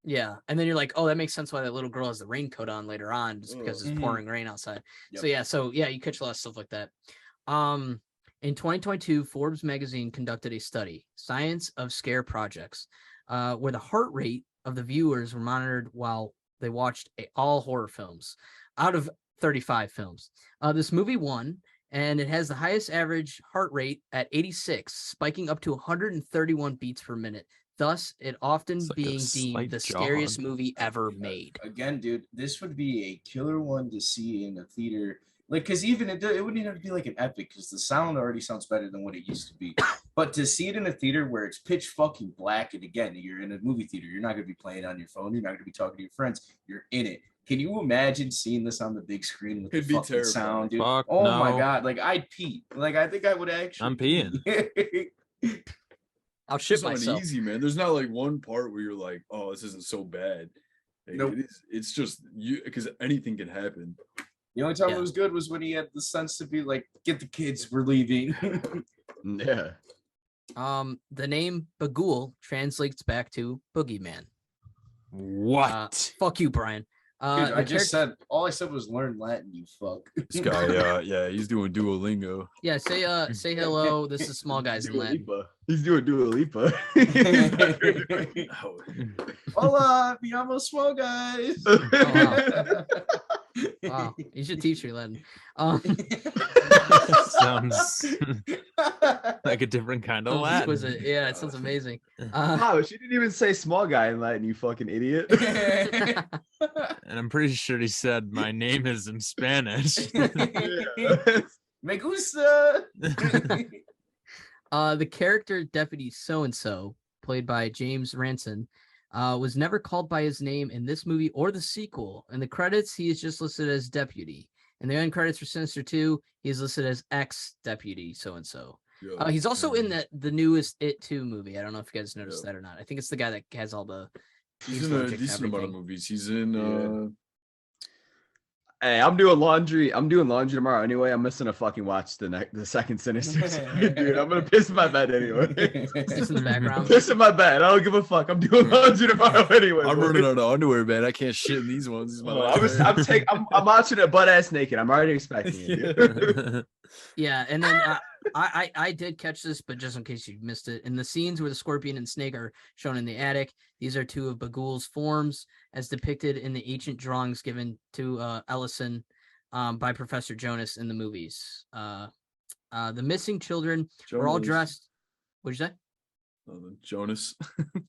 Yeah, and then you're like, oh, that makes sense why that little girl has the raincoat on later on, just because it's pouring rain outside. Yep. So yeah, you catch a lot of stuff like that. In 2022, Forbes magazine conducted a study, Science of Scare Projects, where the heart rate of the viewers were monitored while they watched all horror films out of 35 films. This movie won, and it has the highest average heart rate at 86, spiking up to 131 beats per minute. Thus, it often being deemed the scariest movie ever made. Again, dude, this would be a killer one to see in a theater. Like, because even it wouldn't even be like an epic, because the sound already sounds better than what it used to be. But to see it in a theater where it's pitch fucking black, and again, you're in a movie theater, you're not going to be playing on your phone, you're not going to be talking to your friends, you're in it. Can you imagine seeing this on the big screen with the fucking sound, dude? Fuck, oh no. my god, like I'd pee. Like I think I would actually. I'm peeing. I'll shit myself. Easy, man. There's not like one part where you're like, oh, this isn't so bad. Like, nope. It's just you, because anything can happen. The only time it was good was when he had the sense to be like, get the kids, we're leaving. Yeah. The name Bagul translates back to boogeyman. What? Fuck you, Brian. Dude, all I said was learn Latin, you fuck. This guy, he's doing Duolingo. Yeah, say hello. This is Small Guys in Latin. He's doing Dua Lipa. Hola, mi amo Small Guys. Oh, wow, you should teach me Latin. Sounds like a different kind of Latin. Yeah, it sounds amazing. Wow, she didn't even say small guy in Latin, you fucking idiot. And I'm pretty sure he said my name is in Spanish. Me gusta. The character Deputy So-and-so, played by James Ranson, was never called by his name in this movie or the sequel. In the credits, he is just listed as Deputy. In the end credits for Sinister 2, he is listed as ex-Deputy So-and-so. He's also in the newest It 2 movie. I don't know if you guys noticed that or not. I think it's the guy that has all the... He's in a decent amount of movies. He's in... Hey, I'm doing laundry tomorrow anyway. I'm missing a fucking watch the second Sinister. Dude, I'm gonna piss in my bed anyway. Just in the background. Piss in my bed. I don't give a fuck. I'm doing laundry tomorrow anyway. I'm running out of underwear, man. I can't shit in these ones. I'm watching it butt ass naked. I'm already expecting it. Yeah, and then I did catch this, but just in case you missed it, in the scenes where the scorpion and snake are shown in the attic, these are two of Bagul's forms as depicted in the ancient drawings given to Ellison by Professor Jonas in the movies. The missing children were all dressed. What'd you say? Jonas.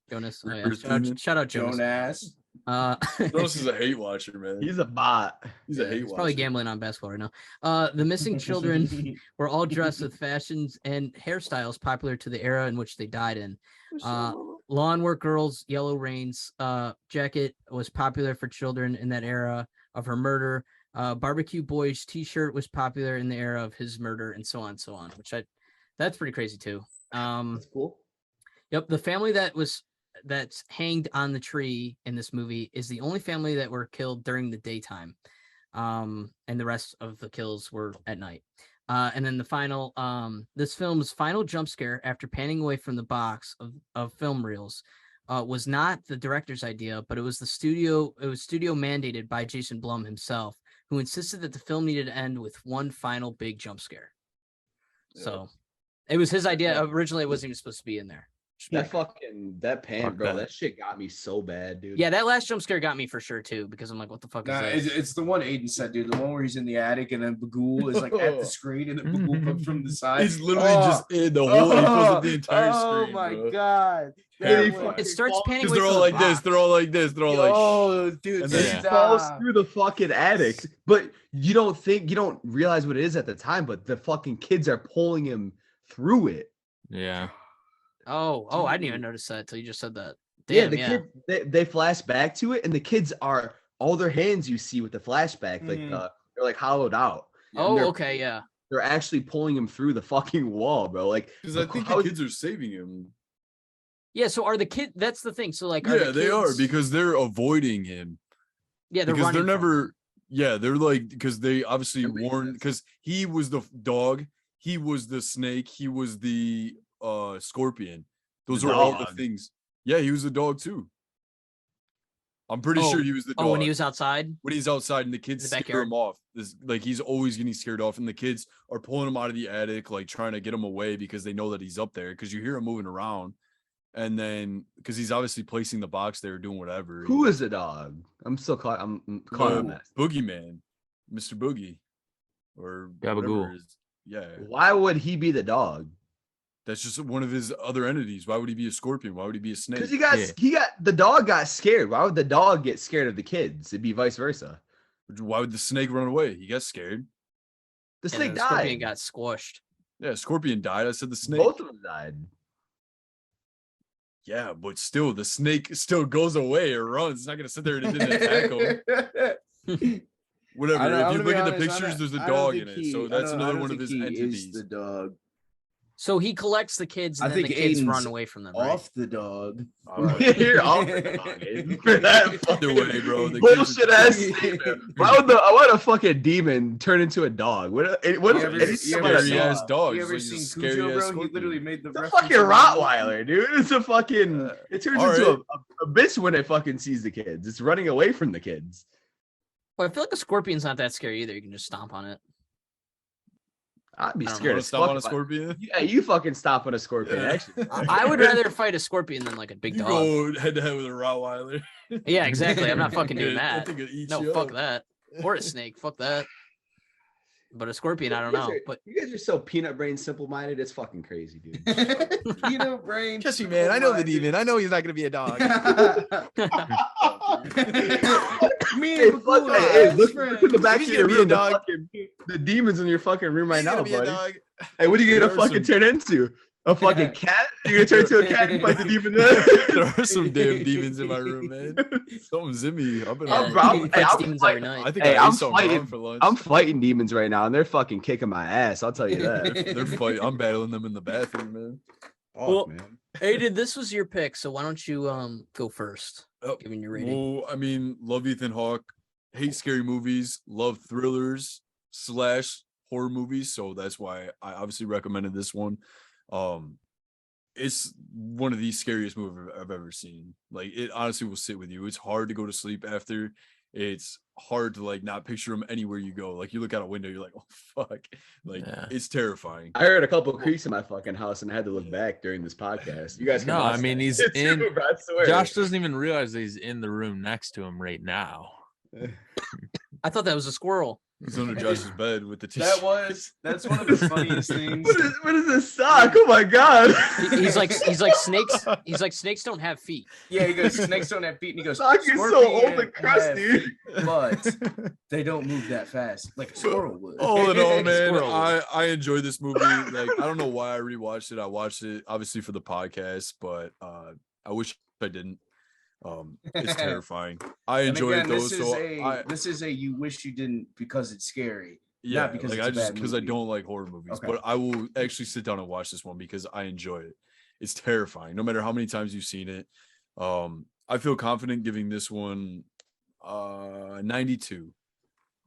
Jonas. Oh, yeah. Shout out Jonas. Jonas is a hate watcher, man. He's a bot. He's a hate watcher. Probably gambling on basketball right now. The missing children were all dressed with fashions and hairstyles popular to the era in which they died in. Lawn Work Girl's Yellow Rain's jacket was popular for children in that era of her murder. Barbecue Boy's t-shirt was popular in the era of his murder, and so on and so on, that's pretty crazy too. That's cool. Yep, the family that's hanged on the tree in this movie is the only family that were killed during the daytime. And the rest of the kills were at night. And then the final, this film's final jump scare after panning away from the box of film reels was not the director's idea, but it was studio mandated by Jason Blum himself, who insisted that the film needed to end with one final big jump scare. Yeah. So it was his idea. Originally, it wasn't even supposed to be in there. That pan, Fuck bro. that. That shit got me so bad, dude. Yeah, that last jump scare got me for sure too, because I'm like, what the fuck is this? It's the one Aiden said, dude. The one where he's in the attic and then Bagul is like at the screen and then Bagul comes from the side. He's literally just in the whole. He fills up the entire screen. Oh my bro. god! It starts panning Because away they're from all the like this. box. They're all like this. They're all like. Oh, dude, And And then- he falls through the fucking attic, but you don't realize what it is at the time. But the fucking kids are pulling him through it. Yeah. Oh, I didn't even notice that until you just said that. Yeah, Damn, the kid they flash back to it, and the kids are all their hands you see with the flashback, like they're like hollowed out. Oh, They're- okay, yeah. They're actually pulling him through the fucking wall, bro. Like, Because I think the kids are saving him. Yeah, so are the kids, that's the thing. So like, are Yeah, the they are kids- because they're avoiding him. yeah, they're Because they're running from never. him. Yeah, they're like because they obviously That makes warned sense. because he was the dog, he was the snake, he was the scorpion. Those The are all the dog. things. Yeah, he was the dog too. I'm pretty sure he was the dog. Oh, when he was outside? When he's outside and the kids the scare backyard. him off. This like he's always getting scared off, and the kids are pulling him out of the attic, like trying to get him away because they know that he's up there. Because you hear him moving around, and then because he's obviously placing the box there, doing whatever. who is the dog? I'm still caught. I'm caught on that. Boogeyman, Mr. Boogie, or Gabagool. whatever it is. Yeah, Why would he be the dog? that's just one of his other entities. Why would he be a scorpion? Why would he be a snake? Because the dog got scared. Why would the dog get scared of the kids? It'd be vice versa. Why would the snake run away? He got scared. The And snake the scorpion died. got squashed. Yeah, scorpion died. I said the snake. Both of them died. Yeah, but still, the snake still goes away or runs. It's not gonna sit there and it didn't attack him. Whatever. If you look at the pictures, there's a dog in it. So that's another one of his entities. The dog So he collects the kids, I and then the think kids Aiden's run away from them. Right? off the dog. All right. You're off the dog, Aiden, for that Either way, bro. The bullshit kids- ass statement. Why would a fucking demon turn into a dog? What You ever- It's you a ever scary seen- ass dog. You It's ever like a seen scary Cujo, ass bro? He scorpion. literally made the It's a reference fucking of- Rottweiler, dude. It's a fucking. It turns all into right. a bitch when it fucking sees the kids. It's running away from the kids. Well, I feel like a scorpion's not that scary either. You can just stomp on it. I'd be I don't scared Wanna as stomp fuck. on a if I- scorpion? Yeah, you fucking stop on a scorpion. Yeah. Actually, I would rather fight a scorpion than like a big You dog. go head to head with a Rottweiler. Yeah, exactly. I'm not fucking doing I that. think it'd eat No, you fuck up. that. Or a snake. Fuck that. But a scorpion, I don't You guys know. are- But you guys are so peanut brain simple minded. It's fucking crazy, dude. Peanut brain. Trust me, man. I know the demon. I know he's not gonna be a dog. Me Hey, and fuck Bagul that. are Hey, best look friends. in the back He's of your gonna be a room. dog. The demons in your fucking room right He's now, gonna be a buddy. dog. Hey, what are you gonna There are fucking some- turn into? A fucking cat? You're gonna turn into a cat and fight the demon there? There are some damn demons in my room, man. Something's in me. I've been. I'm on- proud- he hey, fights I'm demons fighting- every night. I think Hey, I I'm ate something fighting- wrong for lunch. I'm fighting demons right now, and they're fucking kicking my ass. I'll tell you that. They're fighting. I'm battling them in the bathroom, man. Well, man. Aiden, this was your pick, so why don't you go first? Oh, Giving your rating. Well, I mean, love Ethan Hawke, hate scary movies, love thrillers / horror movies, so that's why I obviously recommended this one. It's one of the scariest movies I've ever seen. Like, it honestly will sit with you. It's hard to go to sleep after. It's hard to like not picture him anywhere you go. Like, you look out a window, you're like, oh fuck. Like, Yeah. it's terrifying. I heard a couple of creaks in my fucking house, and I had to look back during this podcast. You guys can No, watch I mean, that he's shit in- too, bro, I swear. Josh doesn't even realize that he's in the room next to him right now. I thought that was a squirrel. He's under Josh's bed with the t-shirt. That's one of the funniest things. What is this sock? Oh my god! He's like snakes. He's like snakes don't have feet. Yeah, he goes, snakes don't have feet, and he goes, Sock is so "Scorpion old and have crusty." feet, but they don't move that fast like a squirrel would. All in all, man, Squirrel. I enjoyed this movie. Like, I don't know why I rewatched it. I watched it obviously for the podcast, but I wish I didn't. It's terrifying. I And enjoyed again, it though. this is So this is a you wish you didn't because it's scary. yeah, because like it's a bad because I movie. don't like horror movies, Okay. but I will actually sit down and watch this one because I enjoy it. It's terrifying, no matter how many times you've seen it. I feel confident giving this one 92.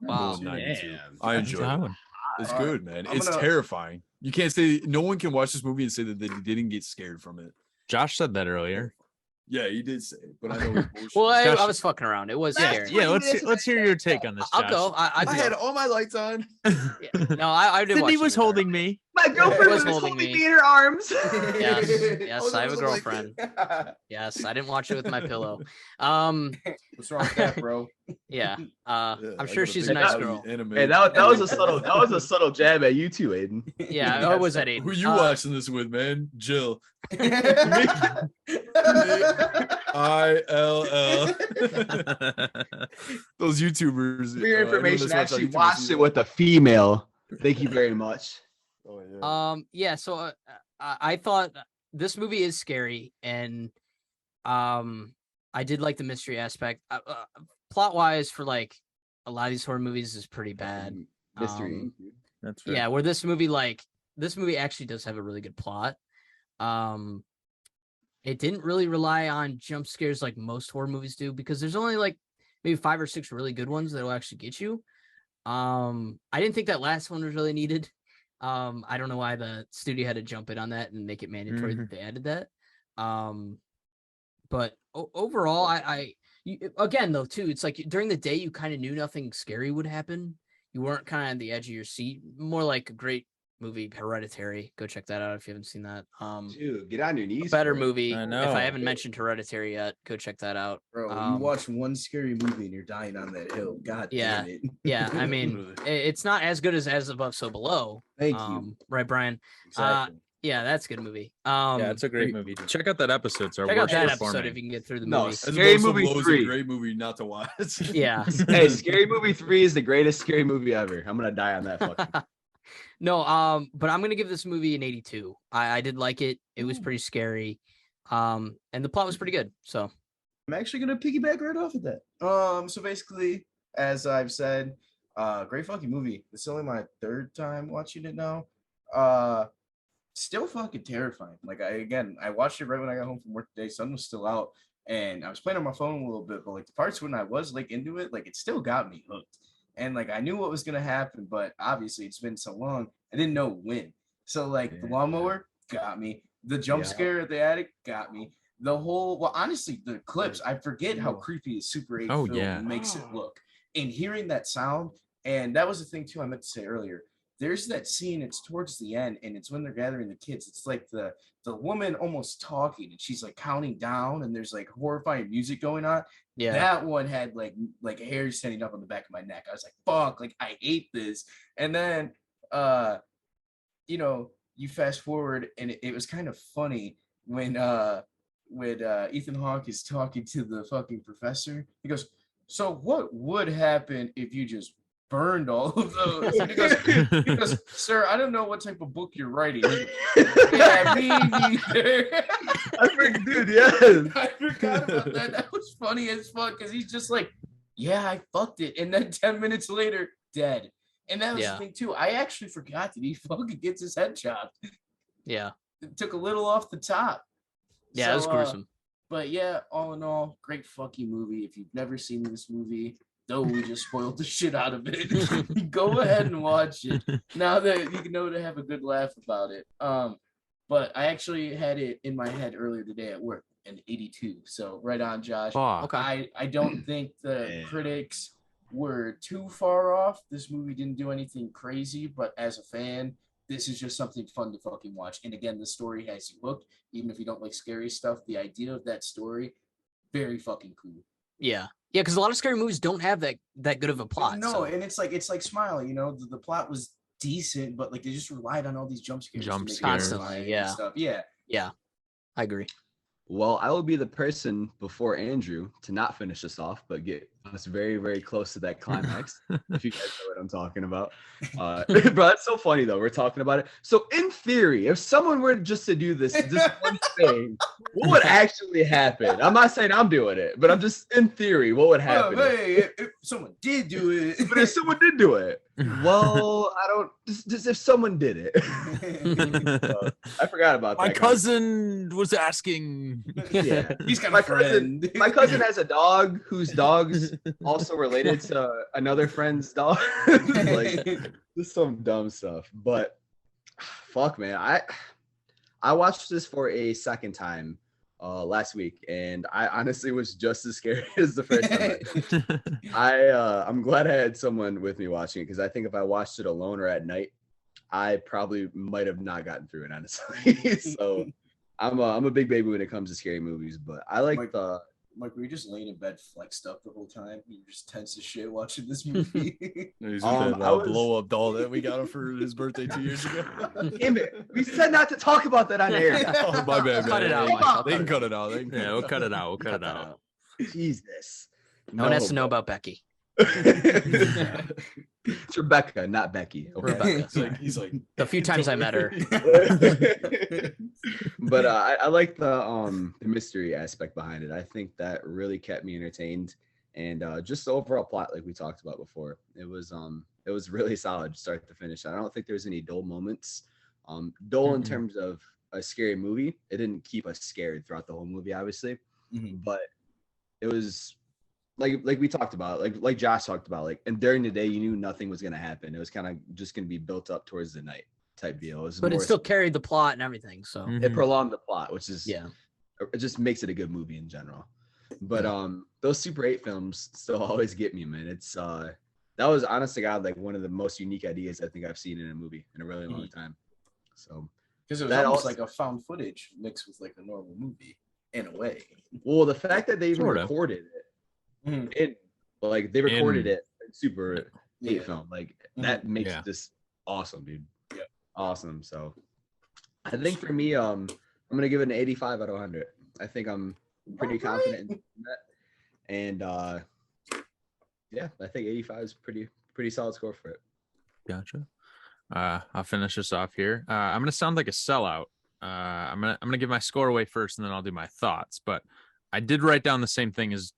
I'm Wow. going 92. Damn. I enjoy That it. one. It's All right. good, man. I'm It's gonna- terrifying. You can't say no one can watch this movie and say that they didn't get scared from it. Josh said that earlier. Yeah, he did say it, but I know it's bullshit. Well, I Josh- was fucking around. It was Yeah, scary. yeah. Let's hear your take on this. I'll Josh. go. I I had all my lights on. no, I did. Sydney watch was it with her. holding me. My My girlfriend was holding me in her arms. Yes, I have a girlfriend. Yes, I didn't watch it with my pillow. What's wrong with that, bro? Yeah, I'm sure she's a nice girl. Hey, that was a subtle jab at you too, Aiden. Yeah, I was at Aiden. Who you watching this with, man? Jill. ILL. Those YouTubers. For your information, I actually watched it with a female. Thank you very much. Oh, yeah. Yeah. So I thought this movie is scary, and I did like the mystery aspect. Plot wise, for like a lot of these horror movies, is pretty bad. Mystery. That's fair. Yeah, where this movie actually does have a really good plot. It didn't really rely on jump scares like most horror movies do, because there's only like maybe 5 or 6 really good ones that will actually get you. I didn't think that last one was really needed. I don't know why the studio had to jump in on that and make it mandatory that they added that. But overall, again though too, it's like during the day you kind of knew nothing scary would happen. You weren't kind of on the edge of your seat. More like a great movie, Hereditary. Go check that out if you haven't seen that. Dude, get on your knees. Better movie. I know. If I haven't mentioned Hereditary yet, go check that out. Bro, you watch one scary movie and you're dying on that hill. God damn it. Yeah, I mean, it's not as good as Above, So Below. Thank you. Right, Brian? Exactly. Yeah, that's a good movie. Yeah, it's a great movie. Check out that episode. It's our Check out worst that performing. episode if you can get through the No, movie. Scary Movie Below is 3. a great movie not to watch. Yeah. Hey, Scary Movie 3 is the greatest scary movie ever. I'm gonna die on that fucking. No, but I'm gonna give this movie an 82. I did like it. It was pretty scary. And the plot was pretty good. So I'm actually gonna piggyback right off of that. So basically, as I've said, great fucking movie. It's only my 3rd time watching it now. Still fucking terrifying. Like I watched it right when I got home from work today. Sun was still out, and I was playing on my phone a little bit, but like the parts when I was like into it, like it still got me hooked. And like I knew what was gonna happen, but obviously it's been so long, I didn't know when. So like the lawnmower got me. The jump scare at the attic got me. The whole honestly, the clips, I forget how creepy a Super 8 film makes it look. And hearing that sound, and that was the thing too I meant to say earlier. There's that scene, it's towards the end, and it's when they're gathering the kids. It's like the woman almost talking, and she's like counting down, and there's like horrifying music going on. Yeah, that one had like hair standing up on the back of my neck. I was like, fuck, like I hate this. And then you fast forward, and it was kind of funny when Ethan Hawke is talking to the fucking professor. He goes, so what would happen if you just burned all of those? And he goes, sir, I don't know what type of book you're writing. Yeah, me neither. Dude, yes. I forgot about that. That was funny as fuck, because he's just like, yeah, I fucked it. And then 10 minutes later, dead. And that was the thing too. I actually forgot that he fucking gets his head chopped. Yeah. It took a little off the top. Yeah, it was gruesome. But yeah, all in all, great fucking movie. If you've never seen this movie, though we just spoiled the shit out of it, go ahead and watch it now that you know to have a good laugh about it. But I actually had it in my head earlier today at work, an 82. So right on, Josh. Okay. I don't think the critics were too far off. This movie didn't do anything crazy, but as a fan, this is just something fun to fucking watch. And again, the story has you hooked, even if you don't like scary stuff. The idea of that story, very fucking cool. Yeah. Yeah, because a lot of scary movies don't have that good of a plot. No, so. And it's like Smile, the plot was decent, but like they just relied on all these jump scares. Constantly, yeah. Stuff. Yeah. Yeah. I agree. Well, I will be the person before Andrew to not finish this off, but get us very, very close to that climax. If you guys know what I'm talking about. Bro, that's so funny though. We're talking about it. So in theory, if someone were just to do this one thing, what would actually happen? I'm not saying I'm doing it, but I'm just in theory, what would happen? Hey, if someone did do it. But if someone did do it, well, I don't just if someone did it. I forgot about that. My cousin was asking. Yeah, he's got my friend. My cousin has a dog whose dog's also related to another friend's dog. Like, just some dumb stuff. But fuck, man, I watched this for a second time last week, and I honestly was just as scared as the first time. I'm glad I had someone with me watching it, because I think if I watched it alone or at night, I probably might have not gotten through it, honestly. So I'm a big baby when it comes to scary movies, but I like the. Like, were you just laying in bed flexed up the whole time? You were just tense as shit watching this movie. He's with that blow up doll that we got him for his birthday 2 years ago. Damn it! We said not to talk about that on air. Oh, my bad, man. Cut it out. They can cut it out. We'll cut it out. We'll cut it out. Jesus. No one has to know about Becky. It's Rebecca, not Becky. Okay. Rebecca. He's like the few times I met her. But I like the mystery aspect behind it. I think that really kept me entertained, and just the overall plot, like we talked about before, it was really solid start to finish. I don't think there's any dull moments. Dull in terms of a scary movie. It didn't keep us scared throughout the whole movie, obviously, but it was. Like we talked about, like Josh talked about, like, and during the day you knew nothing was gonna happen. It was kind of just gonna be built up towards the night type deal. But it still carried the plot and everything. So it prolonged the plot, which is it just makes it a good movie in general. But those Super 8 films still always get me, man. It's that was, honest to God, like one of the most unique ideas I think I've seen in a movie in a really long time. So because it was almost like a found footage mixed with like a normal movie in a way. Well, the fact that they even recorded it. Like they recorded it Super 8 film, like that makes this awesome, dude. Yeah, awesome. So I think for me, I'm gonna give it an 85 out of 100. I think I'm pretty confident in that, and I think 85 is pretty solid score for it. Gotcha. I'll finish this off here. I'm gonna sound like a sellout. I'm gonna give my score away first, and then I'll do my thoughts. But I did write down the same thing as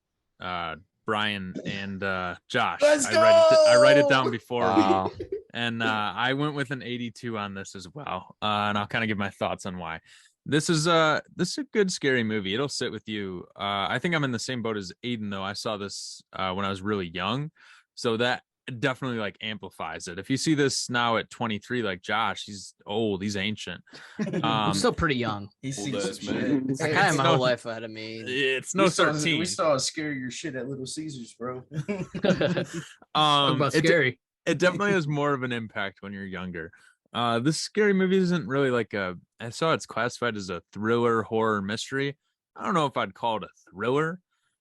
Brian and Josh. I write it down before, and I went with an 82 on this as well. And I'll kind of give my thoughts on why. This is a good scary movie. It'll sit with you. I think I'm in the same boat as Aiden, though. I saw this when I was really young, so that definitely like amplifies it. If you see this now at 23, like Josh, he's old, he's ancient. I'm still pretty young. He's seen Old-ass some man. shit. I kind of my whole life ahead of me. It's no 13. We saw scarier shit at Little Caesars, bro. About scary. It definitely has more of an impact when you're younger. This scary movie isn't really like I saw it's classified as a thriller, horror, mystery. I don't know if I'd call it a thriller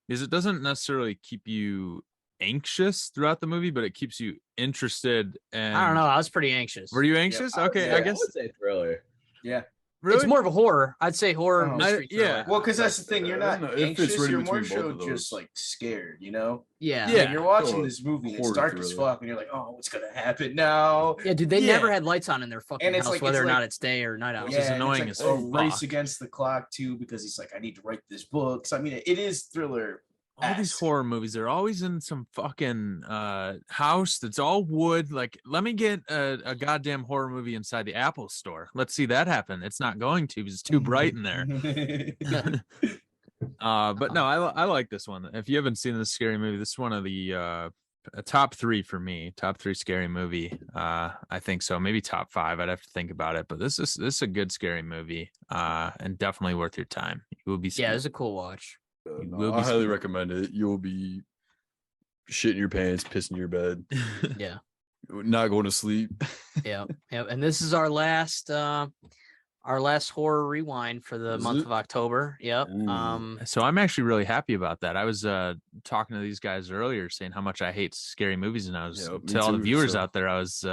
because it doesn't necessarily keep you anxious throughout the movie, but it keeps you interested. And I don't know. I was pretty anxious. Were you anxious? Yeah, okay, I guess would say thriller. Yeah. Really? It's more of a horror. I'd say horror mystery. Yeah. Well, because that's the thing. You're not It fits anxious. right You're in more between both so of those. just like scared, you know? Yeah. Yeah. Like, you're watching Sure. this movie and it's Horror dark as thriller. fuck, and you're like, oh, what's gonna happen now? Yeah, dude, they Yeah. never had lights on in their fucking And it's house, like- whether it's or not like- it's day or night out. Which is and annoying it's as like a race fuck. against the clock too, because he's like, I need to write this book. So I mean, it is thriller. All these horror movies, they're always in some fucking house that's all wood. Like, let me get a goddamn horror movie inside the Apple store. Let's see that happen. It's not going to because it's too bright in there. But no, I like this one. If you haven't seen this scary movie, this is one of the top 3 for me. Top 3 scary movie. I think so. Maybe top 5. I'd have to think about it. But this is a good scary movie. And definitely worth your time. You will be Yeah, it was a cool watch. I highly recommend it. You'll be shitting your pants, pissing your bed, Yeah. not going to sleep. Yeah. And this is our last horror rewind for the Is month it? of October. Yep. Ooh. So I'm actually really happy about that. I was talking to these guys earlier saying how much I hate scary movies, and I was Yeah, me to all the too, viewers so- out there, I was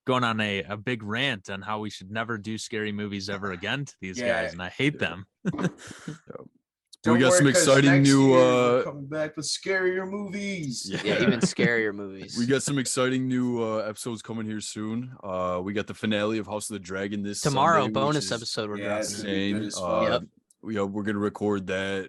going on a big rant on how we should never do scary movies ever again to these Yeah. guys, and I hate them. We got some exciting new we're coming back with scarier movies. Yeah, even scarier movies. we got some exciting new episodes coming here soon. We got the finale of House of the Dragon this Tomorrow, Sunday, which bonus is episode we're Yeah, dropping. it's gonna be good insane. as fuck. Yep. We're gonna record that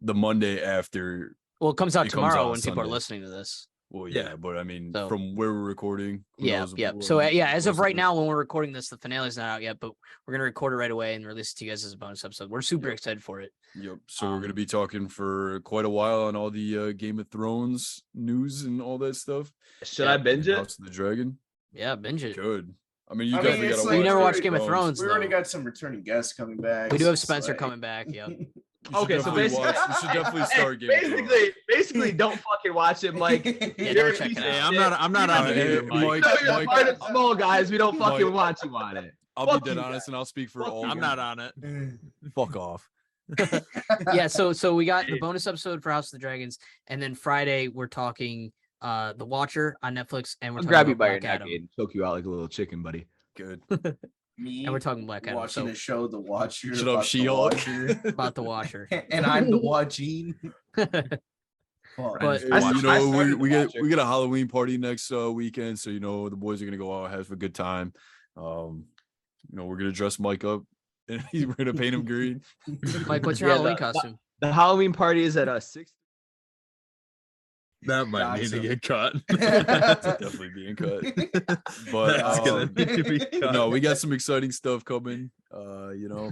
the Monday after. Well, it comes out It comes tomorrow out on when people are Sunday. listening to this. Well, Yeah. yeah, but I mean, So- from where we're recording. who knows Yeah. what- So as of what's right the- now, when we're recording this, the finale's not out yet, but we're gonna record it right away and release it to you guys as a bonus episode. We're super excited for it. Yep. So we're gonna Um, be talking for quite a while on all the Game of Thrones news and all that stuff. Should I binge it? House of the Dragon. Yeah, binge it. Good. I mean, you definitely gotta watch. You never watched Game of Thrones. We already got some returning guests coming back. We do have Spencer coming back. Yeah. Okay, so basically, you should definitely start Game of Thrones. Basically, don't fucking watch it, Mike. Yeah, don't check it out. Hey, I'm not on it either, Mike. Small guys, we don't fucking watch you on it. I'll be dead honest, and I'll speak for all. I'm not on it. Fuck off. Yeah, so we got the bonus episode for House of the Dragons, and then Friday we're talking The Watcher on Netflix, and we're I'll talking grab you about by your Black neck Adam. and choke you out like a little chicken, buddy. Good. Me And we're talking Black Adam. watching a show, The Watcher. Shut up, about the She-Hulk. Watcher. About The Watcher. And I'm the watching. But You know, we get a Halloween party next weekend, so you know the boys are gonna go out, have a good time. You know, we're gonna dress Mike up, and we're gonna paint him green. Mike, what's your Halloween costume? The Halloween party is at 6. That might need to get cut. Definitely being cut. But That's gonna need to be cut. no, we got some exciting stuff coming. You know,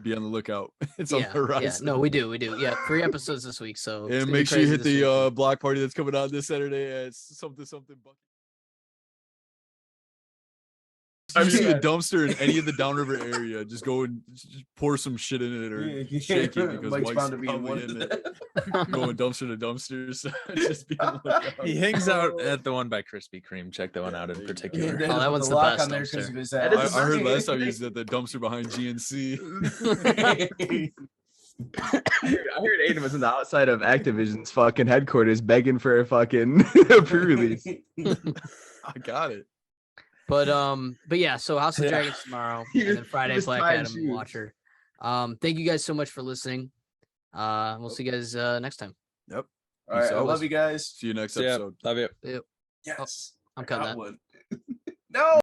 be on the lookout. It's on the horizon. Yeah, no, we do. Yeah, 3 episodes this week. So it's And gonna make be sure you crazy hit this the week. block party that's coming out this Saturday at something. If you see a dumpster in any of the Downriver area, just go and just pour some shit in it or shake it because Mike's bound to be in probably one. in it. Going dumpster to dumpster. So just be on the lookout. He hangs out at the one by Krispy Kreme. Check that one out in particular. Oh, that one's the lock best on there 'cause dumpster. of his That is ass. I heard last time he was at the dumpster behind GNC. I heard Aiden was in the outside of Activision's fucking headquarters begging for a fucking pre-release. I got it. But yeah, so House of Yeah. Dragons tomorrow, He and was- then he Friday was Black buying Adam shoes. Watcher. Thank you guys so much for listening. We'll see you guys next time. Yep. All right, I out. love you guys. See you next Yeah, episode. love you. Yes. I'm I cutting got that. one. No.